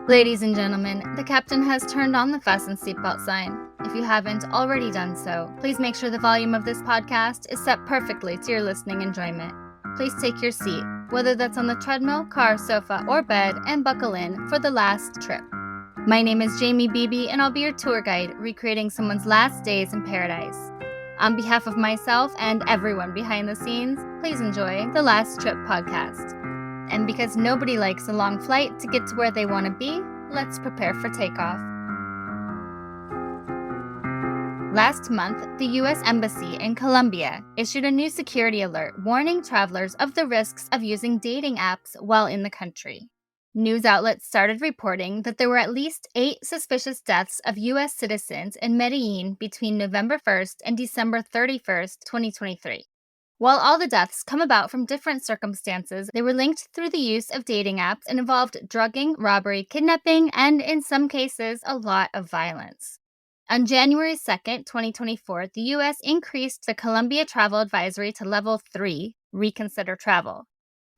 Ladies and gentlemen, the captain has turned on the fasten seatbelt sign. If you haven't already done so, please make sure the volume of this podcast is set perfectly to your listening enjoyment. Please take your seat, whether that's on the treadmill, car, sofa, or bed, and buckle in for the last trip. My name is Jamie Beebe, and I'll be your tour guide, recreating someone's last days in paradise. On behalf of myself and everyone behind the scenes, please enjoy the Last Trip podcast. And because nobody likes a long flight to get to where they want to be, let's prepare for takeoff. Last month, the U.S. Embassy in Colombia issued a new security alert warning travelers of the risks of using dating apps while in the country. News outlets started reporting that there were at least 8 suspicious deaths of U.S. citizens in Medellin between November 1st and December 31st, 2023. While all the deaths come about from different circumstances, they were linked through the use of dating apps and involved drugging, robbery, kidnapping, and in some cases, a lot of violence. On January 2nd, 2024, the U.S. increased the Colombia travel advisory to level 3, reconsider travel.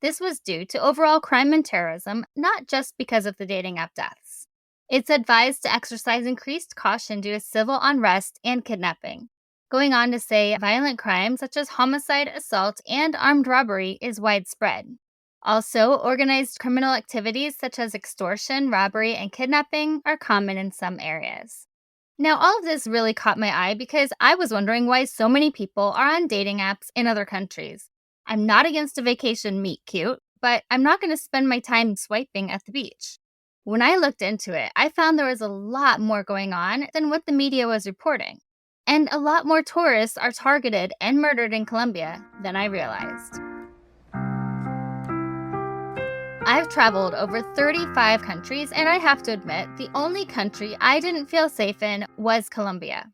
This was due to overall crime and terrorism, not just because of the dating app deaths. It's advised to exercise increased caution due to civil unrest and kidnapping. Going on to say violent crimes such as homicide, assault, and armed robbery is widespread. Also, organized criminal activities such as extortion, robbery, and kidnapping are common in some areas. Now, all of this really caught my eye because I was wondering why so many people are on dating apps in other countries. I'm not against a vacation meet cute, but I'm not going to spend my time swiping at the beach. When I looked into it, I found there was a lot more going on than what the media was reporting. And a lot more tourists are targeted and murdered in Colombia than I realized. I've traveled over 35 countries, and I have to admit, the only country I didn't feel safe in was Colombia.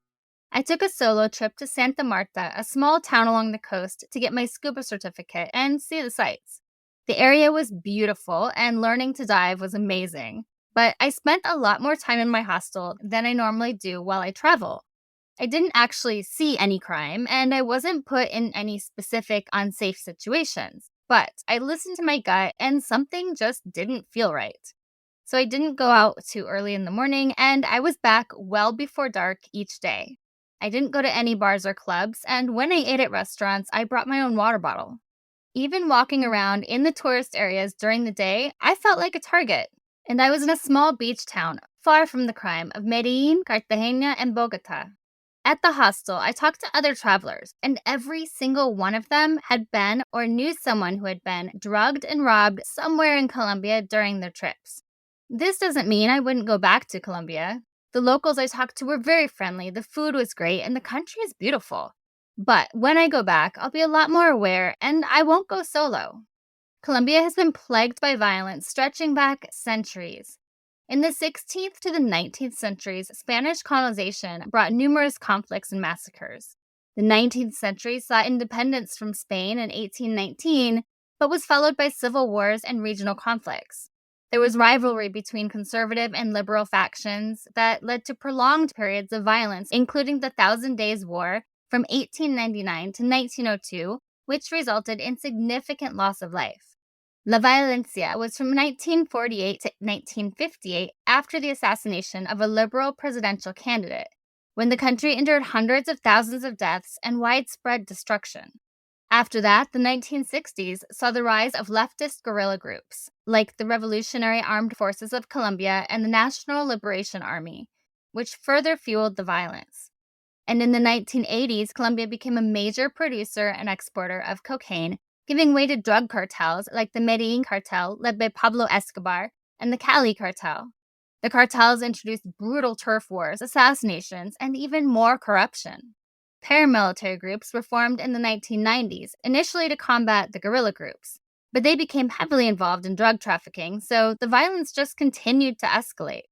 I took a solo trip to Santa Marta, a small town along the coast, to get my scuba certificate and see the sights. The area was beautiful, and learning to dive was amazing, but I spent a lot more time in my hostel than I normally do while I travel. I didn't actually see any crime, and I wasn't put in any specific unsafe situations, but I listened to my gut and something just didn't feel right. So I didn't go out too early in the morning, and I was back well before dark each day. I didn't go to any bars or clubs, and when I ate at restaurants, I brought my own water bottle. Even walking around in the tourist areas during the day, I felt like a target. And I was in a small beach town, far from the crime of Medellin, Cartagena, and Bogota. At the hostel, I talked to other travelers, and every single one of them had been or knew someone who had been drugged and robbed somewhere in Colombia during their trips. This doesn't mean I wouldn't go back to Colombia. The locals I talked to were very friendly, the food was great, and the country is beautiful. But when I go back, I'll be a lot more aware, and I won't go solo. Colombia has been plagued by violence stretching back centuries. In the 16th to the 19th centuries, Spanish colonization brought numerous conflicts and massacres. The 19th century saw independence from Spain in 1819, but was followed by civil wars and regional conflicts. There was rivalry between conservative and liberal factions that led to prolonged periods of violence, including the Thousand Days' War from 1899 to 1902, which resulted in significant loss of life. La Violencia was from 1948 to 1958 after the assassination of a liberal presidential candidate, when the country endured hundreds of thousands of deaths and widespread destruction. After that, the 1960s saw the rise of leftist guerrilla groups, like the Revolutionary Armed Forces of Colombia and the National Liberation Army, which further fueled the violence. And in the 1980s, Colombia became a major producer and exporter of cocaine, giving way to drug cartels like the Medellin cartel led by Pablo Escobar and the Cali cartel. The cartels introduced brutal turf wars, assassinations, and even more corruption. Paramilitary groups were formed in the 1990s, initially to combat the guerrilla groups, but they became heavily involved in drug trafficking, so the violence just continued to escalate.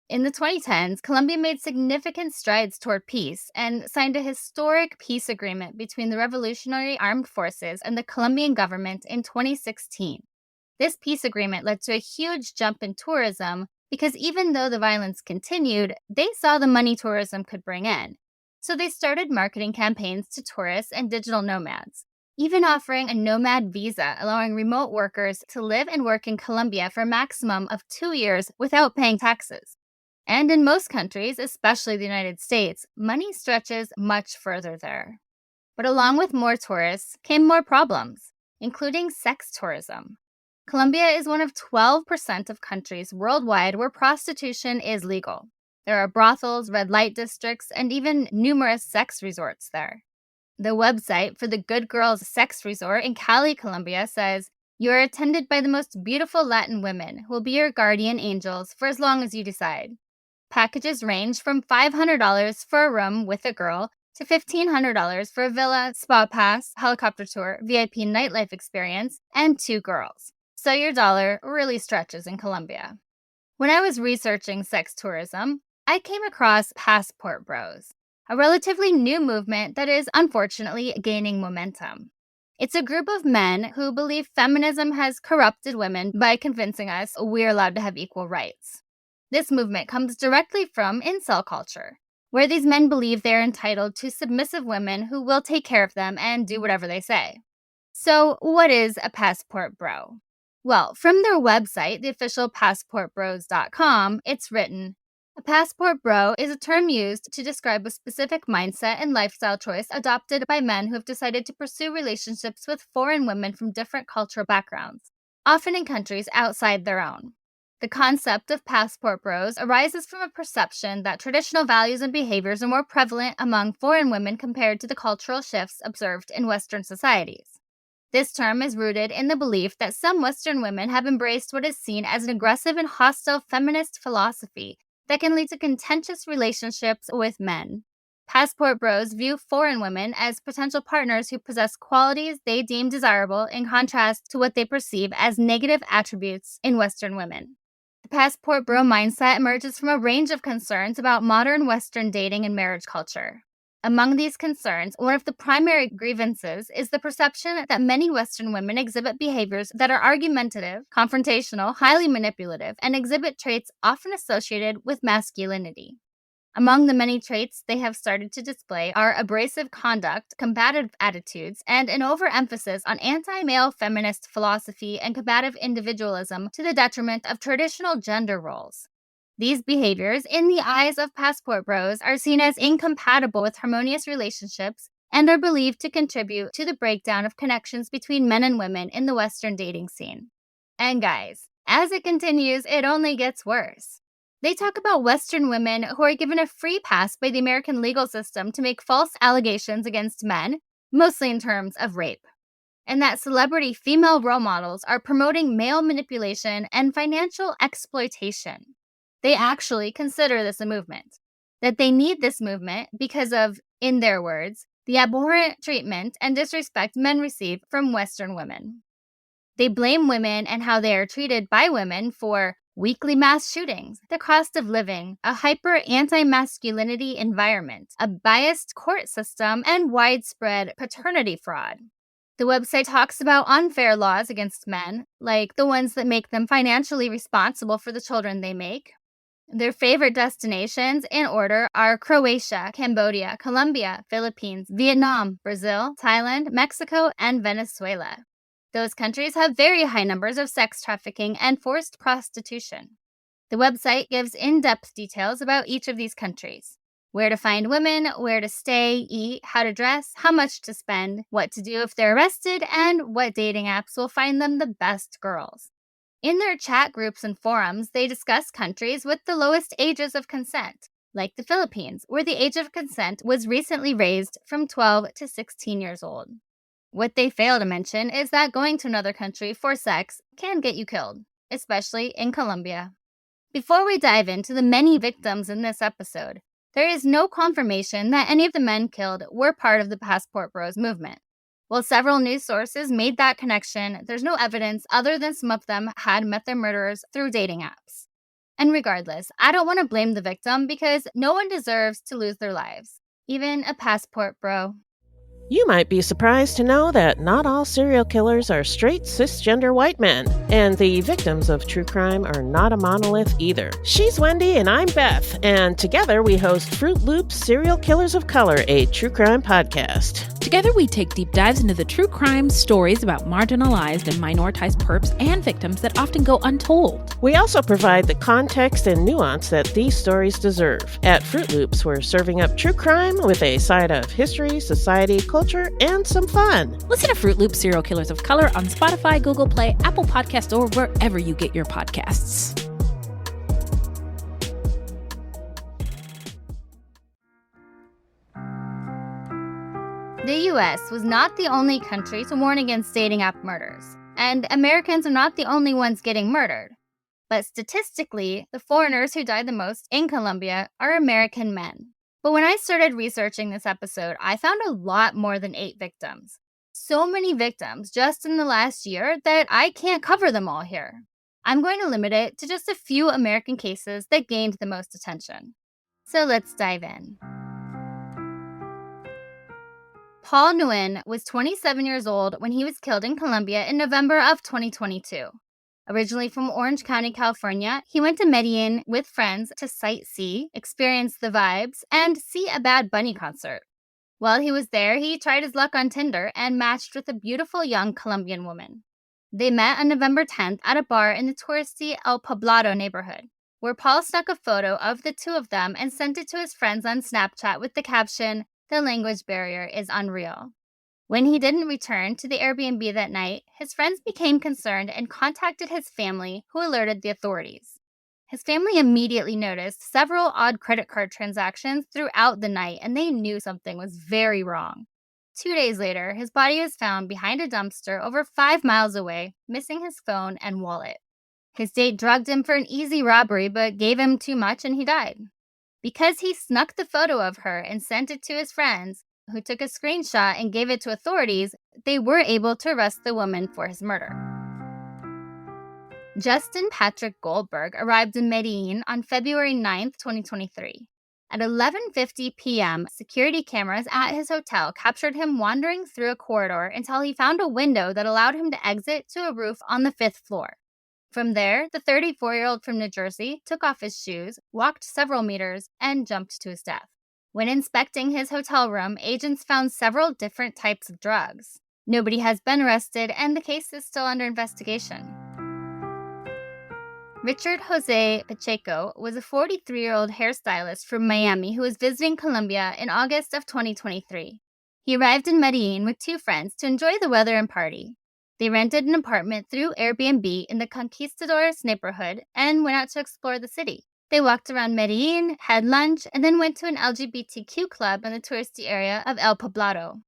In the 2010s, Colombia made significant strides toward peace and signed a historic peace agreement between the Revolutionary Armed Forces and the Colombian government in 2016. This peace agreement led to a huge jump in tourism because even though the violence continued, they saw the money tourism could bring in. So they started marketing campaigns to tourists and digital nomads. even offering a nomad visa, allowing remote workers to live and work in Colombia for a maximum of 2 years without paying taxes. And in most countries, especially the United States, money stretches much further there. But along with more tourists came more problems, including sex tourism. Colombia is one of 12% of countries worldwide where prostitution is legal. There are brothels, red light districts, and even numerous sex resorts there. The website for the Good Girls Sex Resort in Cali, Colombia says, "You are attended by the most beautiful Latin women who will be your guardian angels for as long as you decide." Packages range from $500 for a room with a girl to $1,500 for a villa, spa pass, helicopter tour, VIP nightlife experience, and 2 girls. So your dollar really stretches in Colombia. When I was researching sex tourism, I came across Passport Bros, a relatively new movement that is unfortunately gaining momentum. It's a group of men who believe feminism has corrupted women by convincing us we're allowed to have equal rights. This movement comes directly from incel culture, where these men believe they're entitled to submissive women who will take care of them and do whatever they say. So, what is a passport bro? Well, from their website, the official passportbros.com, it's written, "A passport bro is a term used to describe a specific mindset and lifestyle choice adopted by men who have decided to pursue relationships with foreign women from different cultural backgrounds, often in countries outside their own." The concept of passport bros arises from a perception that traditional values and behaviors are more prevalent among foreign women compared to the cultural shifts observed in Western societies. This term is rooted in the belief that some Western women have embraced what is seen as an aggressive and hostile feminist philosophy that can lead to contentious relationships with men. Passport bros view foreign women as potential partners who possess qualities they deem desirable in contrast to what they perceive as negative attributes in Western women. The passport bro mindset emerges from a range of concerns about modern Western dating and marriage culture. Among these concerns, one of the primary grievances is the perception that many Western women exhibit behaviors that are argumentative, confrontational, highly manipulative, and exhibit traits often associated with masculinity. Among the many traits they have started to display are abrasive conduct, combative attitudes, and an overemphasis on anti-male feminist philosophy and combative individualism to the detriment of traditional gender roles. These behaviors, in the eyes of passport bros, are seen as incompatible with harmonious relationships and are believed to contribute to the breakdown of connections between men and women in the Western dating scene. And guys, as it continues, it only gets worse. They talk about Western women who are given a free pass by the American legal system to make false allegations against men, mostly in terms of rape, and that celebrity female role models are promoting male manipulation and financial exploitation. They actually consider this a movement, that they need this movement because of, in their words, the abhorrent treatment and disrespect men receive from Western women. They blame women and how they are treated by women for weekly mass shootings, the cost of living, a hyper anti-masculinity environment, a biased court system, and widespread paternity fraud. The website talks about unfair laws against men, like the ones that make them financially responsible for the children they make. Their favorite destinations, in order, are Croatia, Cambodia, Colombia, Philippines, Vietnam, Brazil, Thailand, Mexico, and Venezuela. Those countries have very high numbers of sex trafficking and forced prostitution. The website gives in-depth details about each of these countries: where to find women, where to stay, eat, how to dress, how much to spend, what to do if they're arrested, and what dating apps will find them the best girls. In their chat groups and forums, they discuss countries with the lowest ages of consent, like the Philippines, where the age of consent was recently raised from 12 to 16 years old. What they fail to mention is that going to another country for sex can get you killed, especially in Colombia. Before we dive into the many victims in this episode, there is no confirmation that any of the men killed were part of the Passport Bros movement. While several news sources made that connection, there's no evidence other than some of them had met their murderers through dating apps. And regardless, I don't want to blame the victim because no one deserves to lose their lives, even a passport bro. You might be surprised to know that not all serial killers are straight cisgender white men, and the victims of true crime are not a monolith either. She's Wendy and I'm Beth, and together we host Fruitloops Serial Killers of Color, a true crime podcast. Together, we take deep dives into the true crime stories about marginalized and minoritized perps and victims that often go untold. We also provide the context and nuance that these stories deserve. At Fruitloops, we're serving up true crime with a side of history, society, culture, and some fun. Listen to Fruit Loops Serial Killers of Color on Spotify, Google Play, Apple Podcasts, or wherever you get your podcasts. The US was not the only country to warn against dating app murders, and Americans are not the only ones getting murdered. But statistically, the foreigners who died the most in Colombia are American men. But when I started researching this episode, I found a lot more than 8 victims. So many victims just in the last year that I can't cover them all here. I'm going to limit it to just a few American cases that gained the most attention. So let's dive in. Paul Nguyen was 27 years old when he was killed in Colombia in November of 2022. Originally from Orange County, California, he went to Medellin with friends to sightsee, experience the vibes, and see a Bad Bunny concert. While he was there, he tried his luck on Tinder and matched with a beautiful young Colombian woman. They met on November 10th at a bar in the touristy El Poblado neighborhood, where Paul snuck a photo of the two of them and sent it to his friends on Snapchat with the caption, "The language barrier is unreal." When he didn't return to the Airbnb that night, his friends became concerned and contacted his family, who alerted the authorities. His family immediately noticed several odd credit card transactions throughout the night, and they knew something was very wrong. 2 days later, his body was found behind a dumpster over 5 miles away, missing his phone and wallet. His date drugged him for an easy robbery, but gave him too much and he died. Because he snuck the photo of her and sent it to his friends, who took a screenshot and gave it to authorities, they were able to arrest the woman for his murder. Justin Patrick Goldberg arrived in Medellin on February 9th, 2023. At 11:50 p.m., security cameras at his hotel captured him wandering through a corridor until he found a window that allowed him to exit to a roof on the 5th floor. From there, the 34-year-old from New Jersey took off his shoes, walked several meters, and jumped to his death. When inspecting his hotel room, agents found several different types of drugs. Nobody has been arrested, and the case is still under investigation. Richard Jose Pacheco was a 43-year-old hairstylist from Miami who was visiting Colombia in August of 2023. He arrived in Medellin with 2 friends to enjoy the weather and party. They rented an apartment through Airbnb in the Conquistadores neighborhood and went out to explore the city. They walked around Medellin, had lunch, and then went to an LGBTQ club in the touristy area of El Poblado.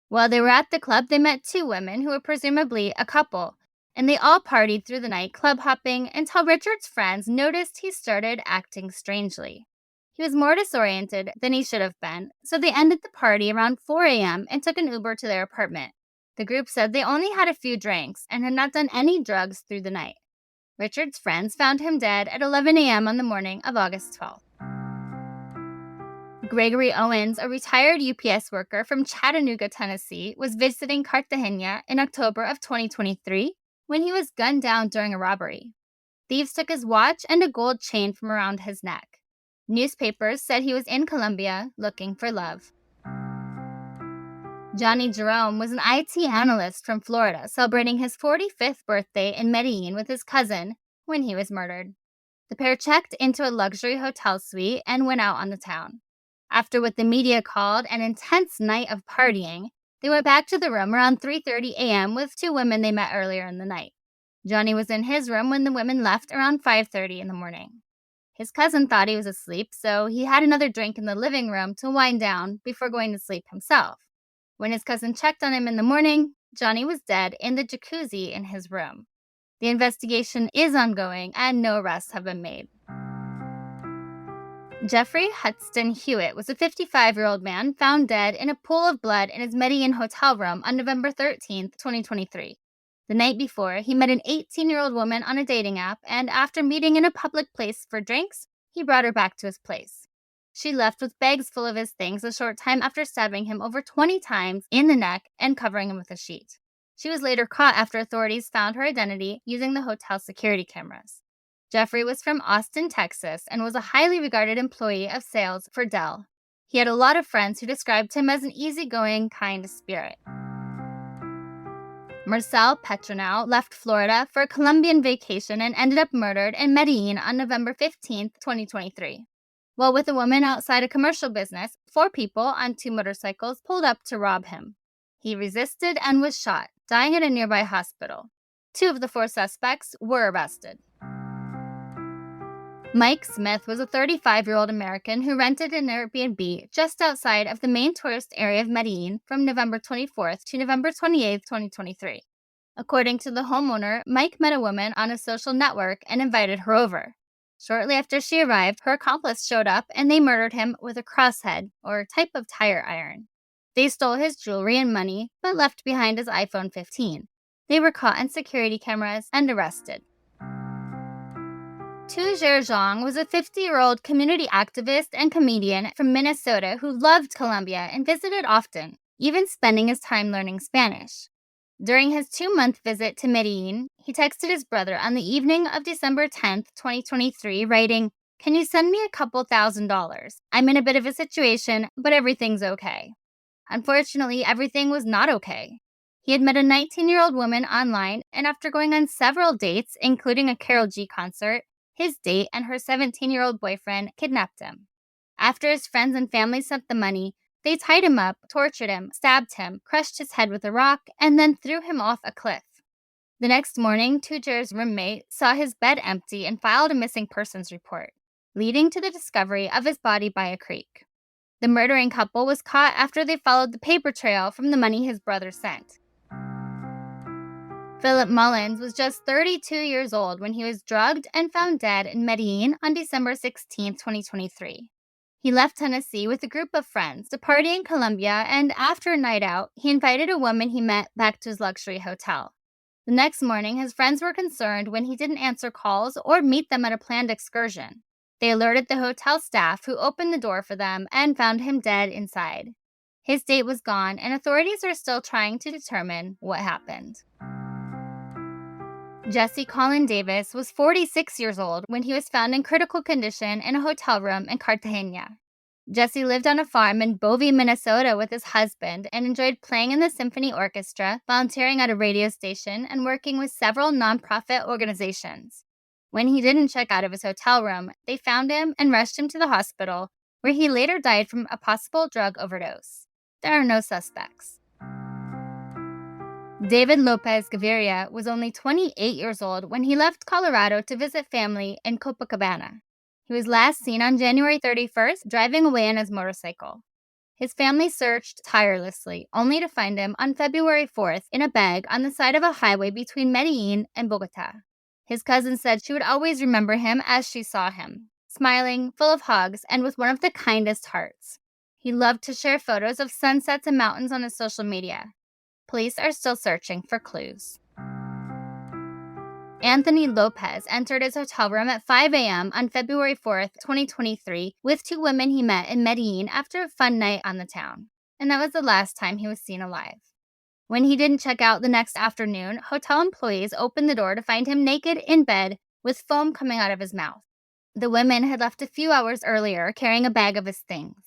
While they were at the club, they met 2 women who were presumably a couple, and they all partied through the night club hopping until Richard's friends noticed he started acting strangely. He was more disoriented than he should have been, so they ended the party around 4 a.m. and took an Uber to their apartment. The group said they only had a few drinks and had not done any drugs through the night. Richard's friends found him dead at 11 a.m. on the morning of August 12th. Gregory Owens, a retired UPS worker from Chattanooga, Tennessee, was visiting Cartagena in October of 2023 when he was gunned down during a robbery. Thieves took his watch and a gold chain from around his neck. Newspapers said he was in Colombia looking for love. Johnny Jerome was an IT analyst from Florida celebrating his 45th birthday in Medellin with his cousin when he was murdered. The pair checked into a luxury hotel suite and went out on the town. After what the media called an intense night of partying, they went back to the room around 3:30 a.m. with 2 women they met earlier in the night. Johnny was in his room when the women left around 5:30 in the morning. His cousin thought he was asleep, so he had another drink in the living room to wind down before going to sleep himself. When his cousin checked on him in the morning, Johnny was dead in the jacuzzi in his room. The investigation is ongoing and no arrests have been made. Jeffrey Hudson Hewitt was a 55-year-old man found dead in a pool of blood in his Medellin hotel room on November 13th, 2023. The night before, he met an 18-year-old woman on a dating app, and after meeting in a public place for drinks, he brought her back to his place. She left with bags full of his things a short time after stabbing him over 20 times in the neck and covering him with a sheet. She was later caught after authorities found her identity using the hotel's security cameras. Jeffrey was from Austin, Texas, and was a highly regarded employee of sales for Dell. He had a lot of friends who described him as an easygoing, kind spirit. Marcel Petronel left Florida for a Colombian vacation and ended up murdered in Medellin on November 15, 2023. While with a woman outside a commercial business, 4 people on 2 motorcycles pulled up to rob him. He resisted and was shot, dying at a nearby hospital. 2 of the 4 suspects were arrested. Mike Smith was a 35-year-old American who rented an Airbnb just outside of the main tourist area of Medellin from November 24th to November 28th, 2023. According to the homeowner, Mike met a woman on a social network and invited her over. Shortly after she arrived, her accomplice showed up and they murdered him with a crosshead, or type of tire iron. They stole his jewelry and money, but left behind his iPhone 15. They were caught on security cameras and arrested. Tu Zhang was a 50-year-old community activist and comedian from Minnesota who loved Colombia and visited often, even spending his time learning Spanish. During his 2-month visit to Medellin, he texted his brother on the evening of December 10, 2023, writing, "Can you send me a couple $1,000s? I'm in a bit of a situation, but everything's okay." Unfortunately, everything was not okay. He had met a 19-year-old woman online, and after going on several dates, including a Karol G concert, his date and her 17-year-old boyfriend kidnapped him. After his friends and family sent the money, they tied him up, tortured him, stabbed him, crushed his head with a rock, and then threw him off a cliff. The next morning, Tujer's roommate saw his bed empty and filed a missing persons report, leading to the discovery of his body by a creek. The murdering couple was caught after they followed the paper trail from the money his brother sent. Philip Mullins was just 32 years old when he was drugged and found dead in Medellin on December 16, 2023. He left Tennessee with a group of friends to party in Colombia, and after a night out, he invited a woman he met back to his luxury hotel. The next morning, his friends were concerned when he didn't answer calls or meet them at a planned excursion. They alerted the hotel staff, who opened the door for them and found him dead inside. His date was gone, and authorities are still trying to determine what happened. Jesse Colin Davis was 46 years old when he was found in critical condition in a hotel room in Cartagena. Jesse lived on a farm in Bovey, Minnesota with his husband and enjoyed playing in the symphony orchestra, volunteering at a radio station, and working with several nonprofit organizations. When he didn't check out of his hotel room, they found him and rushed him to the hospital, where he later died from a possible drug overdose. There are no suspects. David Lopez Gaviria was only 28 years old when he left Colorado to visit family in Copacabana. He was last seen on January 31st driving away on his motorcycle. His family searched tirelessly, only to find him on February 4th in a bag on the side of a highway between Medellin and Bogota. His cousin said she would always remember him as she saw him, smiling, full of hugs, and with one of the kindest hearts. He loved to share photos of sunsets and mountains on his social media. Police are still searching for clues. Anthony Lopez entered his hotel room at 5 a.m. on February 4th, 2023, with 2 women he met in Medellin after a fun night on the town. And that was the last time he was seen alive. When he didn't check out the next afternoon, hotel employees opened the door to find him naked in bed with foam coming out of his mouth. The women had left a few hours earlier carrying a bag of his things.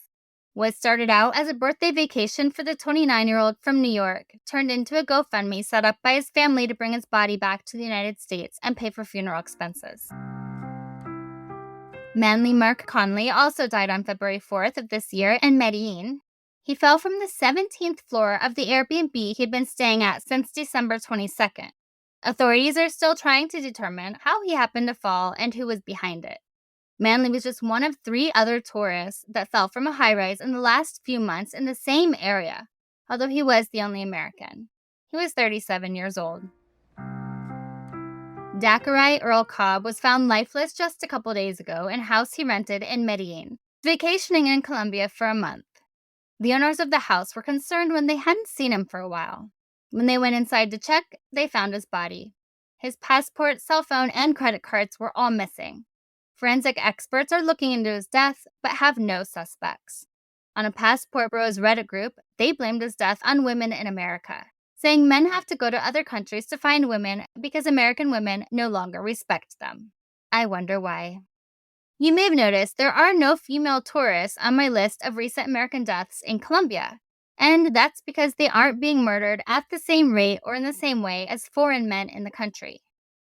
What started out as a birthday vacation for the 29-year-old from New York turned into a GoFundMe set up by his family to bring his body back to the United States and pay for funeral expenses. Manly Mark Conley also died on February 4th of this year in Medellin. He fell from the 17th floor of the Airbnb he'd been staying at since December 22nd. Authorities are still trying to determine how he happened to fall and who was behind it. Manley was just one of 3 other tourists that fell from a high-rise in the last few months in the same area, although he was the only American. He was 37 years old. Dakarai Earl Cobb was found lifeless just a couple days ago in a house he rented in Medellin, vacationing in Colombia for a month. The owners of the house were concerned when they hadn't seen him for a while. When they went inside to check, they found his body. His passport, cell phone, and credit cards were all missing. Forensic experts are looking into his death, but have no suspects. On a Passport Bros Reddit group, they blamed his death on women in America, saying men have to go to other countries to find women because American women no longer respect them. I wonder why. You may have noticed there are no female tourists on my list of recent American deaths in Colombia. And that's because they aren't being murdered at the same rate or in the same way as foreign men in the country.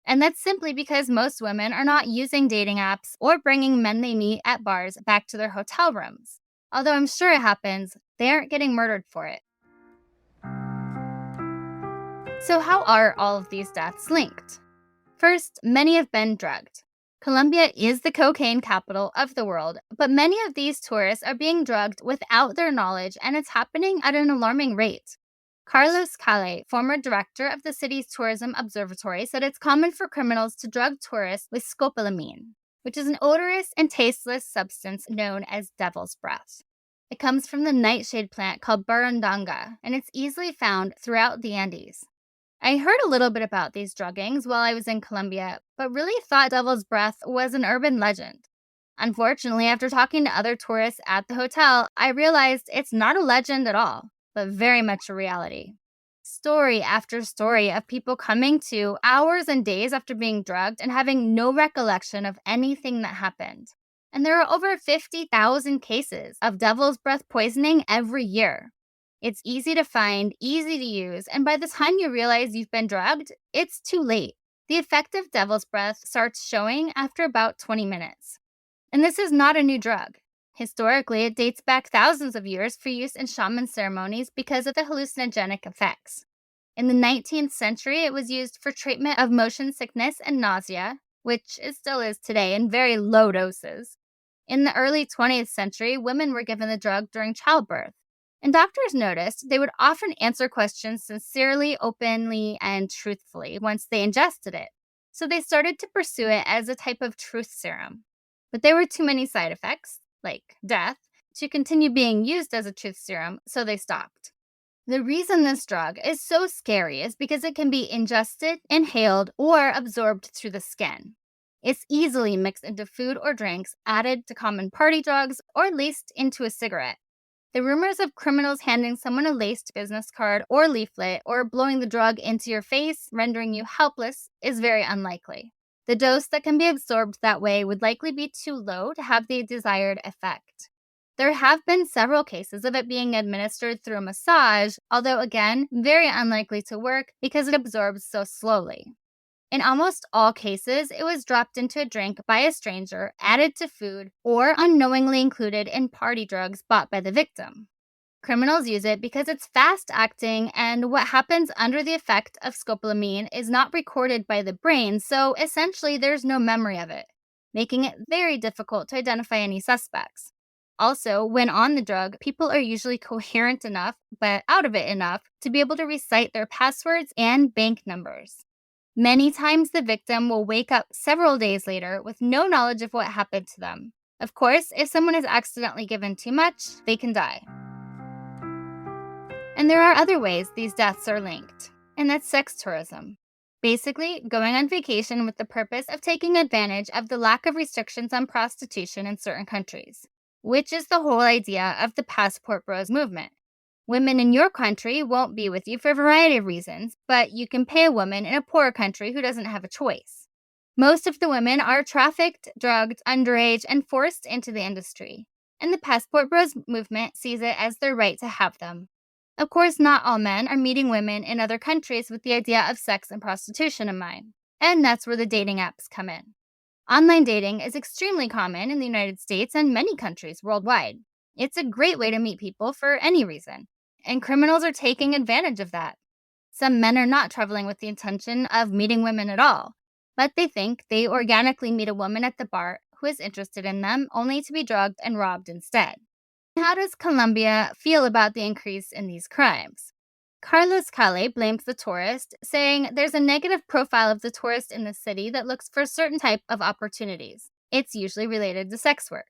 And that's simply because most women are not using dating apps or bringing men they meet at bars back to their hotel rooms. Although I'm sure it happens, they aren't getting murdered for it. So, how are all of these deaths linked? First, many have been drugged. Colombia is the cocaine capital of the world, but many of these tourists are being drugged without their knowledge, and it's happening at an alarming rate. Carlos Calle, former director of the city's tourism observatory, said it's common for criminals to drug tourists with scopolamine, which is an odorous and tasteless substance known as devil's breath. It comes from the nightshade plant called burundanga, and it's easily found throughout the Andes. I heard a little bit about these druggings while I was in Colombia, but really thought devil's breath was an urban legend. Unfortunately, after talking to other tourists at the hotel, I realized it's not a legend at all, but very much a reality. Story after story of people coming to hours and days after being drugged and having no recollection of anything that happened. And there are over 50,000 cases of devil's breath poisoning every year. It's easy to find, easy to use, and by the time you realize you've been drugged, it's too late. The effect of devil's breath starts showing after about 20 minutes. And this is not a new drug. Historically, it dates back thousands of years for use in shaman ceremonies because of the hallucinogenic effects. In the 19th century, it was used for treatment of motion sickness and nausea, which it still is today in very low doses. In the early 20th century, women were given the drug during childbirth. And doctors noticed they would often answer questions sincerely, openly, and truthfully once they ingested it. So they started to pursue it as a type of truth serum. But there were too many side effects, like death, to continue being used as a truth serum, so they stopped. The reason this drug is so scary is because it can be ingested, inhaled, or absorbed through the skin. It's easily mixed into food or drinks, added to common party drugs, or laced into a cigarette. The rumors of criminals handing someone a laced business card or leaflet or blowing the drug into your face, rendering you helpless, is very unlikely. The dose that can be absorbed that way would likely be too low to have the desired effect. There have been several cases of it being administered through a massage, although again, very unlikely to work because it absorbs so slowly. In almost all cases, it was dropped into a drink by a stranger, added to food, or unknowingly included in party drugs bought by the victim. Criminals use it because it's fast-acting, and what happens under the effect of scopolamine is not recorded by the brain, so essentially there's no memory of it, making it very difficult to identify any suspects. Also, when on the drug, people are usually coherent enough, but out of it enough, to be able to recite their passwords and bank numbers. Many times the victim will wake up several days later with no knowledge of what happened to them. Of course, if someone is accidentally given too much, they can die. And there are other ways these deaths are linked, and that's sex tourism. Basically, going on vacation with the purpose of taking advantage of the lack of restrictions on prostitution in certain countries, which is the whole idea of the passport bros movement. Women in your country won't be with you for a variety of reasons, but you can pay a woman in a poorer country who doesn't have a choice. Most of the women are trafficked, drugged, underage, and forced into the industry, and the passport bros movement sees it as their right to have them. Of course, not all men are meeting women in other countries with the idea of sex and prostitution in mind, and that's where the dating apps come in. Online dating is extremely common in the United States and many countries worldwide. It's a great way to meet people for any reason. And criminals are taking advantage of that. Some men are not traveling with the intention of meeting women at all, but they think they organically meet a woman at the bar who is interested in them, only to be drugged and robbed instead. How does Colombia feel about the increase in these crimes? Carlos Calle blames the tourist, saying there's a negative profile of the tourist in the city that looks for a certain type of opportunities. It's usually related to sex work.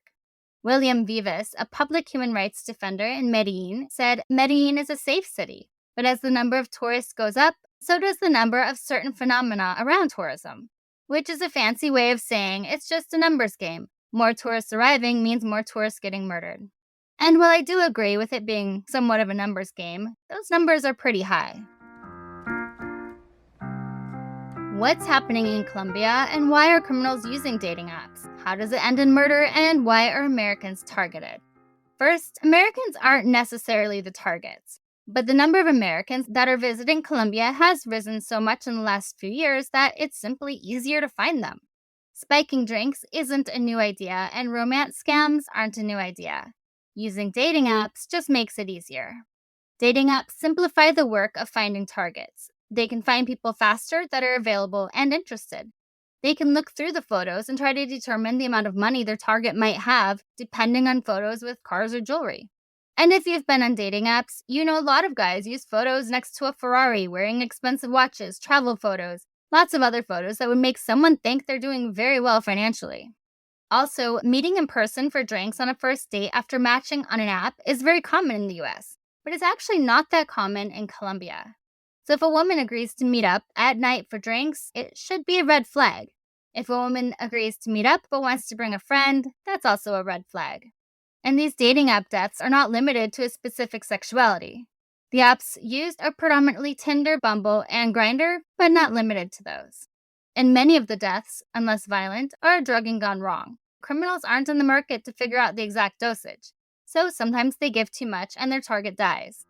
William Vivas, a public human rights defender in Medellin, said Medellin is a safe city, but as the number of tourists goes up, so does the number of certain phenomena around tourism, which is a fancy way of saying it's just a numbers game. More tourists arriving means more tourists getting murdered. And while I do agree with it being somewhat of a numbers game, those numbers are pretty high. What's happening in Colombia, and why are criminals using dating apps? How does it end in murder, and why are Americans targeted? First, Americans aren't necessarily the targets, but the number of Americans that are visiting Colombia has risen so much in the last few years that it's simply easier to find them. Spiking drinks isn't a new idea, and romance scams aren't a new idea. Using dating apps just makes it easier. Dating apps simplify the work of finding targets. They can find people faster that are available and interested. They can look through the photos and try to determine the amount of money their target might have, depending on photos with cars or jewelry. And if you've been on dating apps, you know a lot of guys use photos next to a Ferrari, wearing expensive watches, travel photos, lots of other photos that would make someone think they're doing very well financially. Also, meeting in person for drinks on a first date after matching on an app is very common in the US, but it's actually not that common in Colombia. So if a woman agrees to meet up at night for drinks, it should be a red flag. If a woman agrees to meet up but wants to bring a friend, that's also a red flag. And these dating app deaths are not limited to a specific sexuality. The apps used are predominantly Tinder, Bumble, and Grindr, but not limited to those. And many of the deaths, unless violent, are drugging gone wrong. Criminals aren't in the market to figure out the exact dosage, so sometimes they give too much and their target dies.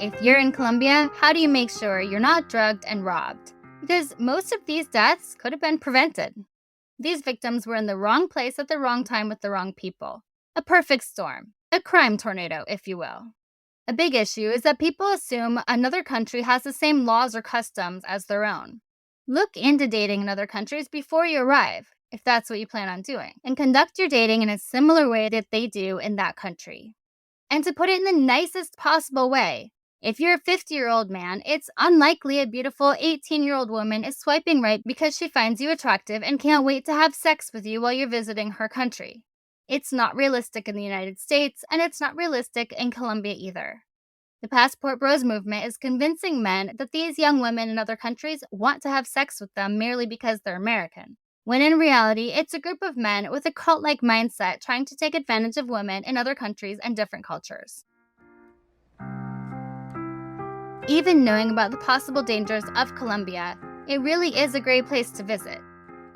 If you're in Colombia, how do you make sure you're not drugged and robbed? Because most of these deaths could have been prevented. These victims were in the wrong place at the wrong time with the wrong people. A perfect storm. A crime tornado, if you will. A big issue is that people assume another country has the same laws or customs as their own. Look into dating in other countries before you arrive, if that's what you plan on doing, and conduct your dating in a similar way that they do in that country. And to put it in the nicest possible way, if you're a 50-year-old man, it's unlikely a beautiful 18-year-old woman is swiping right because she finds you attractive and can't wait to have sex with you while you're visiting her country. It's not realistic in the United States, and it's not realistic in Colombia either. The Passport Bros movement is convincing men that these young women in other countries want to have sex with them merely because they're American, when in reality, it's a group of men with a cult-like mindset trying to take advantage of women in other countries and different cultures. Even knowing about the possible dangers of Colombia, it really is a great place to visit.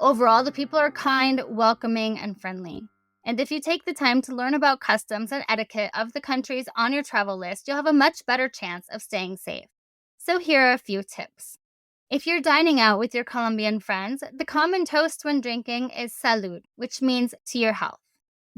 Overall, the people are kind, welcoming, and friendly. And if you take the time to learn about customs and etiquette of the countries on your travel list, you'll have a much better chance of staying safe. So here are a few tips. If you're dining out with your Colombian friends, the common toast when drinking is salud, which means to your health.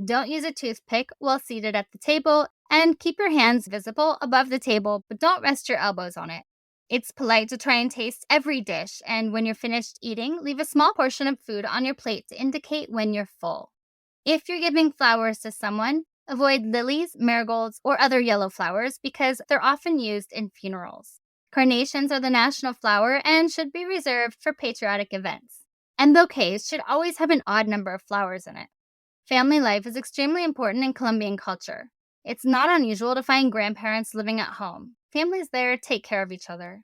Don't use a toothpick while seated at the table, and keep your hands visible above the table, but don't rest your elbows on it. It's polite to try and taste every dish, and when you're finished eating, leave a small portion of food on your plate to indicate when you're full. If you're giving flowers to someone, avoid lilies, marigolds, or other yellow flowers because they're often used in funerals. Carnations are the national flower and should be reserved for patriotic events. And bouquets should always have an odd number of flowers in it. Family life is extremely important in Colombian culture. It's not unusual to find grandparents living at home. Families there take care of each other.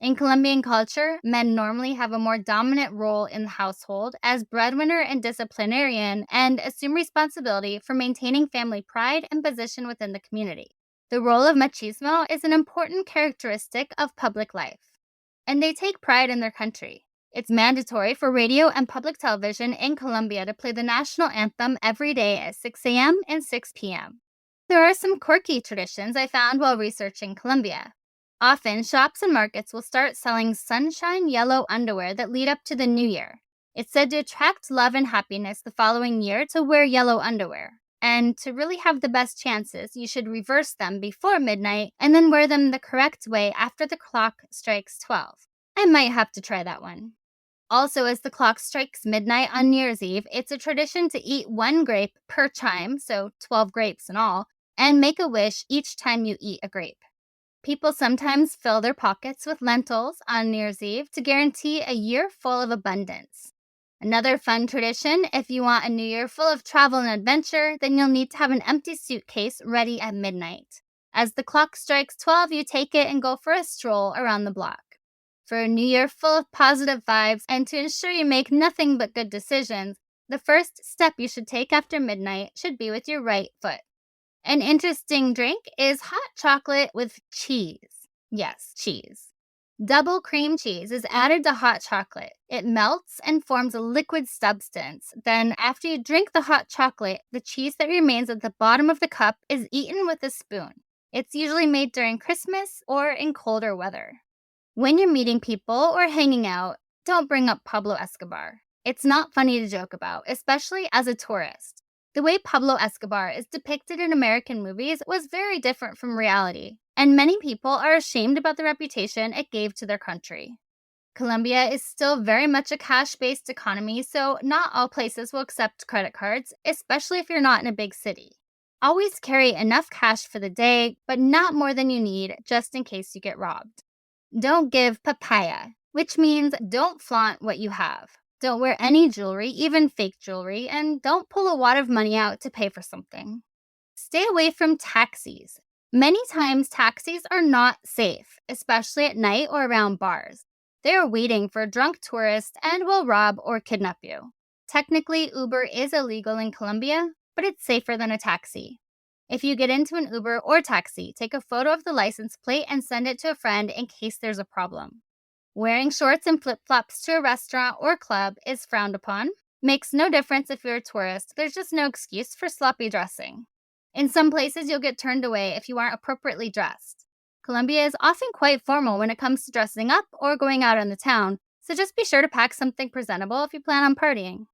In Colombian culture, men normally have a more dominant role in the household as breadwinner and disciplinarian and assume responsibility for maintaining family pride and position within the community. The role of machismo is an important characteristic of public life. And they take pride in their country. It's mandatory for radio and public television in Colombia to play the national anthem every day at 6 a.m. and 6 p.m. There are some quirky traditions I found while researching Colombia. Often, shops and markets will start selling sunshine yellow underwear that lead up to the new year. It's said to attract love and happiness the following year to wear yellow underwear. And to really have the best chances, you should reverse them before midnight and then wear them the correct way after the clock strikes 12. I might have to try that one. Also, as the clock strikes midnight on New Year's Eve, it's a tradition to eat one grape per chime, so 12 grapes in all, and make a wish each time you eat a grape. People sometimes fill their pockets with lentils on New Year's Eve to guarantee a year full of abundance. Another fun tradition, if you want a new year full of travel and adventure, then you'll need to have an empty suitcase ready at midnight. As the clock strikes 12, you take it and go for a stroll around the block. For a new year full of positive vibes and to ensure you make nothing but good decisions, the first step you should take after midnight should be with your right foot. An interesting drink is hot chocolate with cheese. Yes, cheese. Double cream cheese is added to hot chocolate. It melts and forms a liquid substance. Then, after you drink the hot chocolate, the cheese that remains at the bottom of the cup is eaten with a spoon. It's usually made during Christmas or in colder weather. When you're meeting people or hanging out, don't bring up Pablo Escobar. It's not funny to joke about, especially as a tourist. The way Pablo Escobar is depicted in American movies was very different from reality, and many people are ashamed about the reputation it gave to their country. Colombia is still very much a cash-based economy, so not all places will accept credit cards, especially if you're not in a big city. Always carry enough cash for the day, but not more than you need, just in case you get robbed. Don't give papaya, which means don't flaunt what you have. Don't wear any jewelry, even fake jewelry, and don't pull a wad of money out to pay for something. Stay away from taxis. Many times, taxis are not safe, especially at night or around bars. They are waiting for a drunk tourist and will rob or kidnap you. Technically, Uber is illegal in Colombia, but it's safer than a taxi. If you get into an Uber or taxi, take a photo of the license plate and send it to a friend in case there's a problem. Wearing shorts and flip-flops to a restaurant or club is frowned upon. Makes no difference if you're a tourist. There's just no excuse for sloppy dressing. In some places, you'll get turned away if you aren't appropriately dressed. Colombia is often quite formal when it comes to dressing up or going out in the town, so just be sure to pack something presentable if you plan on partying.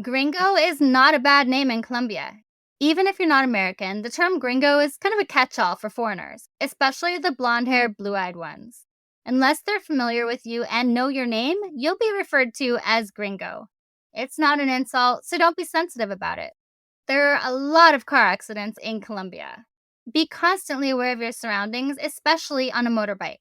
Gringo is not a bad name in Colombia. Even if you're not American, the term gringo is kind of a catch-all for foreigners, especially the blonde-haired, blue-eyed ones. Unless they're familiar with you and know your name, you'll be referred to as gringo. It's not an insult, so don't be sensitive about it. There are a lot of car accidents in Colombia. Be constantly aware of your surroundings, especially on a motorbike.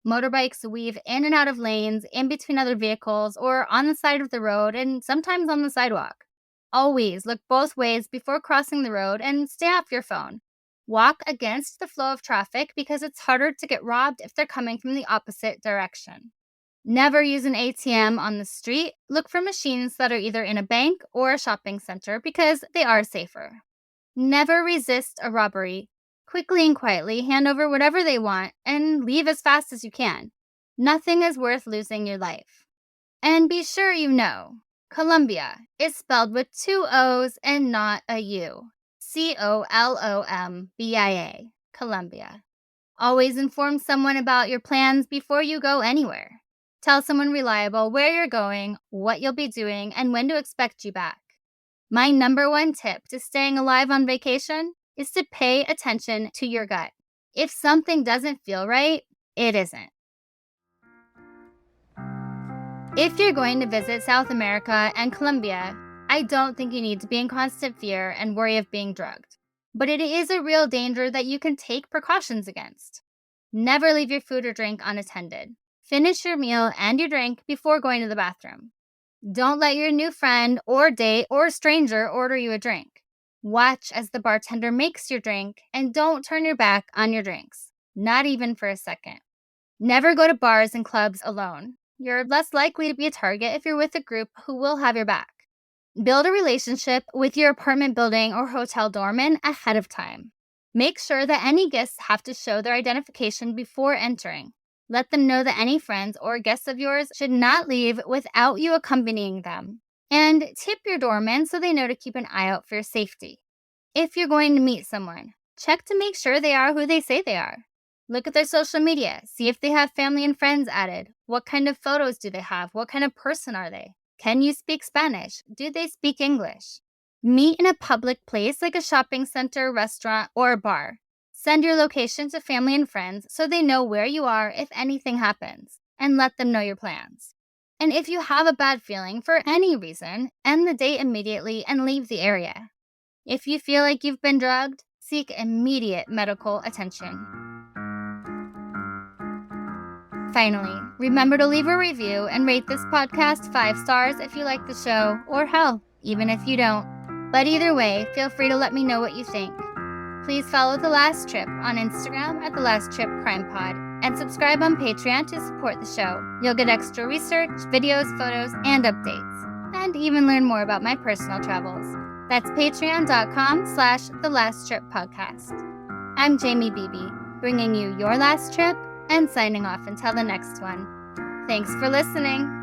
Motorbikes weave in and out of lanes, in between other vehicles, or on the side of the road, and sometimes on the sidewalk. Always look both ways before crossing the road and stay off your phone. Walk against the flow of traffic because it's harder to get robbed if they're coming from the opposite direction. Never use an ATM on the street. Look for machines that are either in a bank or a shopping center because they are safer. Never resist a robbery. Quickly and quietly hand over whatever they want and leave as fast as you can. Nothing is worth losing your life. And be sure you know, Colombia is spelled with 2 O's and not a U. Colombia, Colombia. Always inform someone about your plans before you go anywhere. Tell someone reliable where you're going, what you'll be doing, and when to expect you back. My number one tip to staying alive on vacation is to pay attention to your gut. If something doesn't feel right, it isn't. If you're going to visit South America and Colombia, I don't think you need to be in constant fear and worry of being drugged. But it is a real danger that you can take precautions against. Never leave your food or drink unattended. Finish your meal and your drink before going to the bathroom. Don't let your new friend or date or stranger order you a drink. Watch as the bartender makes your drink and don't turn your back on your drinks, not even for a second. Never go to bars and clubs alone. You're less likely to be a target if you're with a group who will have your back. Build a relationship with your apartment building or hotel doorman ahead of time. Make sure that any guests have to show their identification before entering. Let them know that any friends or guests of yours should not leave without you accompanying them. And tip your doorman so they know to keep an eye out for your safety. If you're going to meet someone, check to make sure they are who they say they are. Look at their social media. See if they have family and friends added. What kind of photos do they have? What kind of person are they? Can you speak Spanish? Do they speak English? Meet in a public place like a shopping center, restaurant, or a bar. Send your location to family and friends so they know where you are if anything happens, and let them know your plans. And if you have a bad feeling for any reason, end the date immediately and leave the area. If you feel like you've been drugged, seek immediate medical attention. Finally, remember to leave a review and rate this podcast 5 stars if you like the show, or hell, even if you don't. But either way, feel free to let me know what you think. Please follow The Last Trip on Instagram at The Last Trip Crime Pod, and subscribe on Patreon to support the show. You'll get extra research, videos, photos, and updates, and even learn more about my personal travels. That's patreon.com/thelasttrippodcast. I'm Jamie Beebe, bringing you your last trip and signing off until the next one. Thanks for listening.